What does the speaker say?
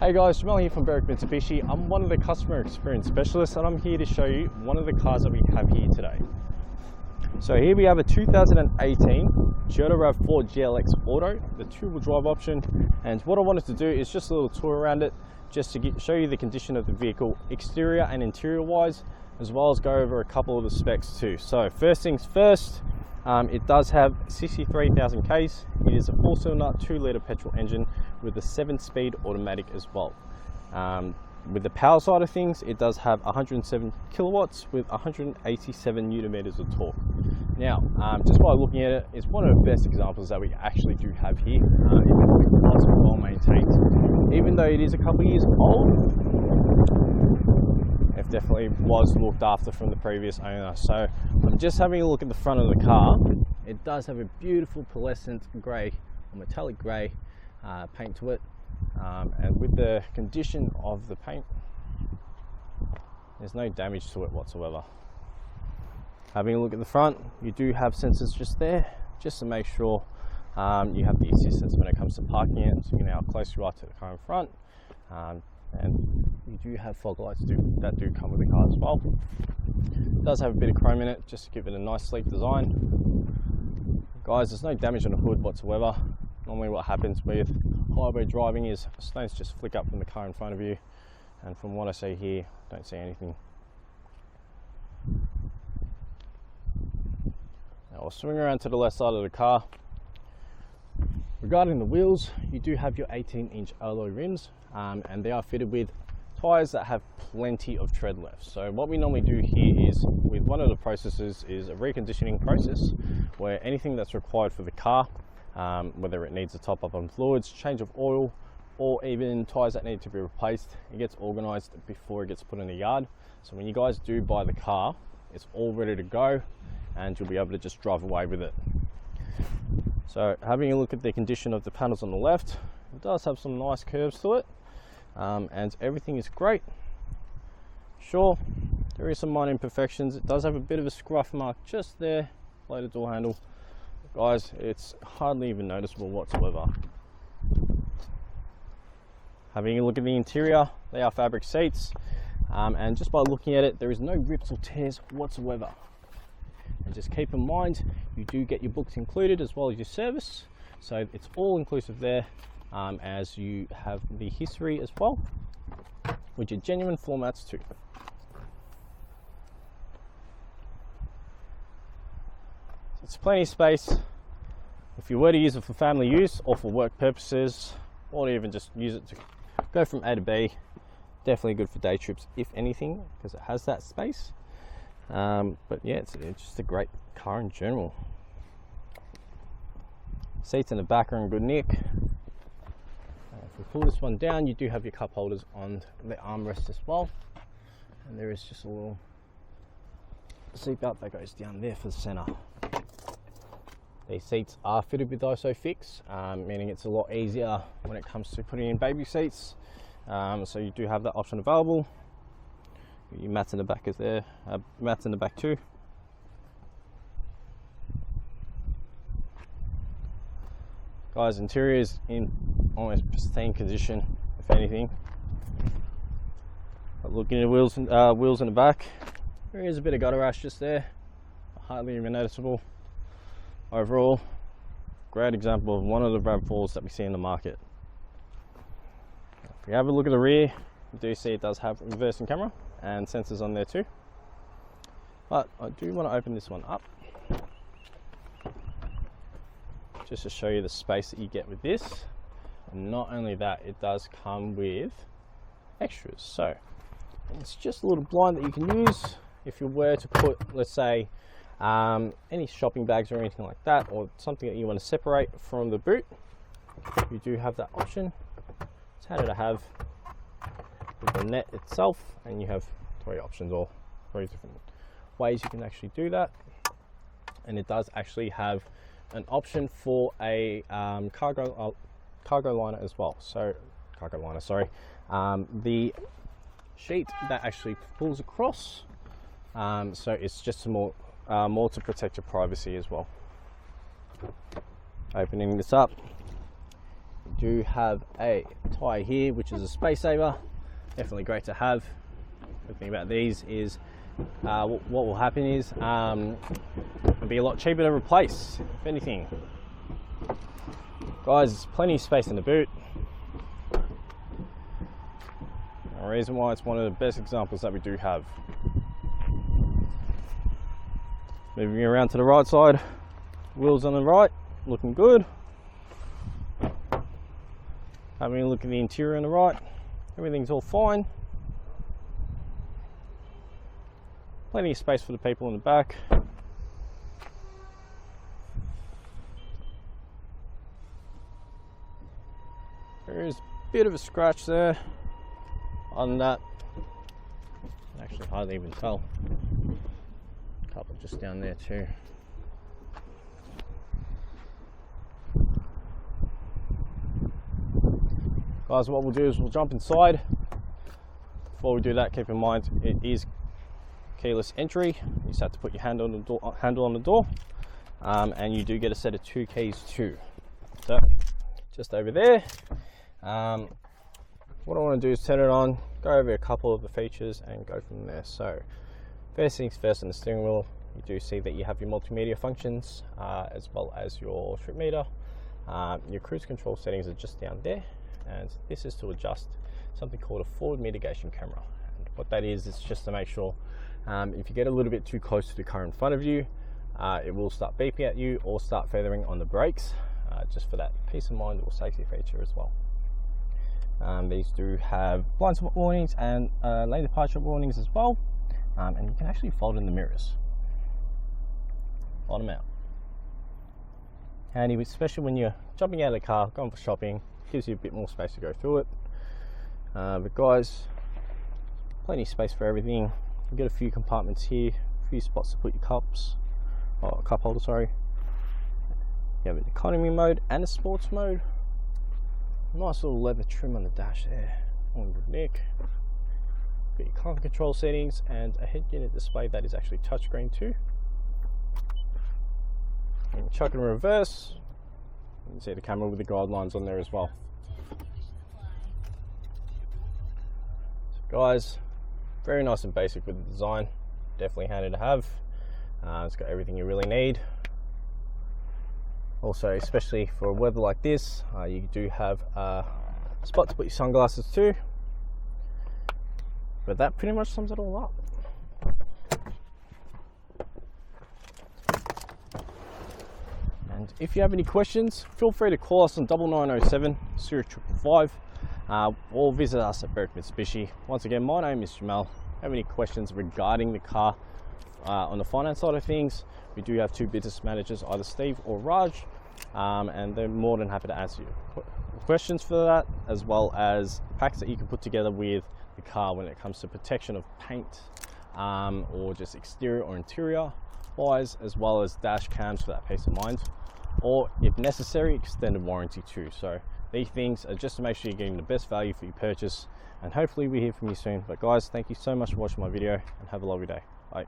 Hey guys, Jamel here from Berwick Mitsubishi. I'm one of the customer experience specialists and I'm here to show you one of the cars that we have here today. So here we have a 2018 Toyota RAV4 GLX Auto, the two-wheel drive option. And what I wanted to do is just a little tour around it, just to show you the condition of the vehicle, exterior and interior wise, as well as go over a couple of the specs too. So first things first, it does have 63,000 Ks. It is a 4-cylinder 2-litre petrol engine with a 7-speed automatic as well. With the power side of things, it does have 107 kilowatts with 187 newton meters of torque. Now, just by looking at it, it's one of the best examples that we actually do have here. It was well maintained. Even though it is a couple of years old, it definitely was looked after from the previous owner. So I'm just having a look at the front of the car. It does have a beautiful pearlescent grey or metallic grey paint to it, and with the condition of the paint, there's no damage to it whatsoever. Having a look at the front, you do have sensors just there, just to make sure you have the assistance when it comes to parking it, so you know how close you are to the car in front. And you do have fog lights that do come with the car as well. It does have a bit of chrome in it, just to give it a nice sleek design. Guys, there's no damage on the hood whatsoever. Normally what happens with highway driving is stones just flick up from the car in front of you, and from what I see here, don't see anything. Now I'll swing around to the left side of the car. Regarding the wheels, you do have your 18-inch alloy rims, and they are fitted with tyres that have plenty of tread left. So what we normally do here is, with one of the processes, is a reconditioning process, where anything that's required for the car, whether it needs a top up on fluids, change of oil, or even tyres that need to be replaced, it gets organised before it gets put in the yard. So when you guys do buy the car, it's all ready to go and you'll be able to just drive away with it. So having a look at the condition of the panels on the left, it does have some nice curves to it, and everything is great. Sure, there is some minor imperfections. It does have a bit of a scruff mark just there below the door handle. Guys, it's hardly even noticeable whatsoever. Having a look at the interior, they are fabric seats, and just by looking at it, there is no rips or tears whatsoever. And just keep in mind, you do get your books included as well as your service, so it's all inclusive there, as you have the history as well with your genuine floor mats too. It's plenty of space if you were to use it for family use or for work purposes, or even just use it to go from A to B. Definitely good for day trips if anything, because it has that space. But yeah, it's just a great car in general. Seats in the back are in good nick. If we pull this one down, you do have your cup holders on the armrest as well, and there is just a little seat belt that goes down there for the center. These seats are fitted with ISOFIX, meaning it's a lot easier when it comes to putting in baby seats. So you do have that option available. Your mats in the back is there, mats in the back too. Guys, interior is in almost pristine condition, if anything. But looking at the wheels in the back, there is a bit of gutter rash just there, hardly even noticeable. Overall, great example of one of the RAV4s that we see in the market. If we have a look at the rear, you do see it does have reversing camera and sensors on there too. But I do want to open this one up, just to show you the space that you get with this. And not only that, it does come with extras. So it's just a little blind that you can use if you were to put, let's say, any shopping bags or anything like that, or something that you want to separate from the boot. You do have that option. It's handy to have with the net itself, and you have 3 options, or 3 different ways you can actually do that. And it does actually have an option for a cargo liner as well. So the sheet that actually pulls across, so it's just more to protect your privacy as well. Opening this up, do have a tyre here, which is a space saver. Definitely great to have. The thing about these is what will happen is it'll be a lot cheaper to replace, if anything. Guys, there's plenty of space in the boot. The reason why it's one of the best examples that we do have. Moving around to the right side, wheels on the right, looking good. Having a look at the interior on the right, everything's all fine. Plenty of space for the people in the back. There is a bit of a scratch there on that. I actually hardly even tell. A couple just down there too. Guys, what we'll do is we'll jump inside. Before we do that, keep in mind it is keyless entry. You just have to put your hand on the door, handle on the door, and you do get a set of 2 keys too. So just over there. What I want to do is turn it on, go over a couple of the features and go from there. So first things first, on the steering wheel you do see that you have your multimedia functions, as well as your trip meter. Your cruise control settings are just down there, and this is to adjust something called a forward mitigation camera. And what that is, it's just to make sure if you get a little bit too close to the car in front of you, it will start beeping at you or start feathering on the brakes, just for that peace of mind or safety feature as well. These do have blind spot warnings and lane departure warnings as well, and you can actually fold in the mirrors. Fold them out. Handy, especially when you're jumping out of the car, going for shopping, gives you a bit more space to go through it. But guys, plenty of space for everything. You get a few compartments here, a few spots to put your cups, or cup holder, sorry. You have an economy mode and a sports mode. Nice little leather trim on the dash there, on the neck. Got your climate control settings and a head unit display that is actually touchscreen too. And you chuck it in reverse. You can see the camera with the guidelines on there as well. So guys, very nice and basic with the design. Definitely handy to have. It's got everything you really need. Also, especially for weather like this, you do have a spot to put your sunglasses too. But that pretty much sums it all up. And if you have any questions, feel free to call us on 9907 0555, or visit us at Berwick Mitsubishi. Once again, my name is Jamal. If you have any questions regarding the car on the finance side of things, we do have 2 business managers, either Steve or Raj, and they're more than happy to answer your questions for that, as well as packs that you can put together with the car when it comes to protection of paint, or just exterior or interior wise, as well as dash cams for that peace of mind, or if necessary, extended warranty too. So these things are just to make sure you're getting the best value for your purchase, and hopefully we hear from you soon. But guys, thank you so much for watching my video, and have a lovely day. Bye.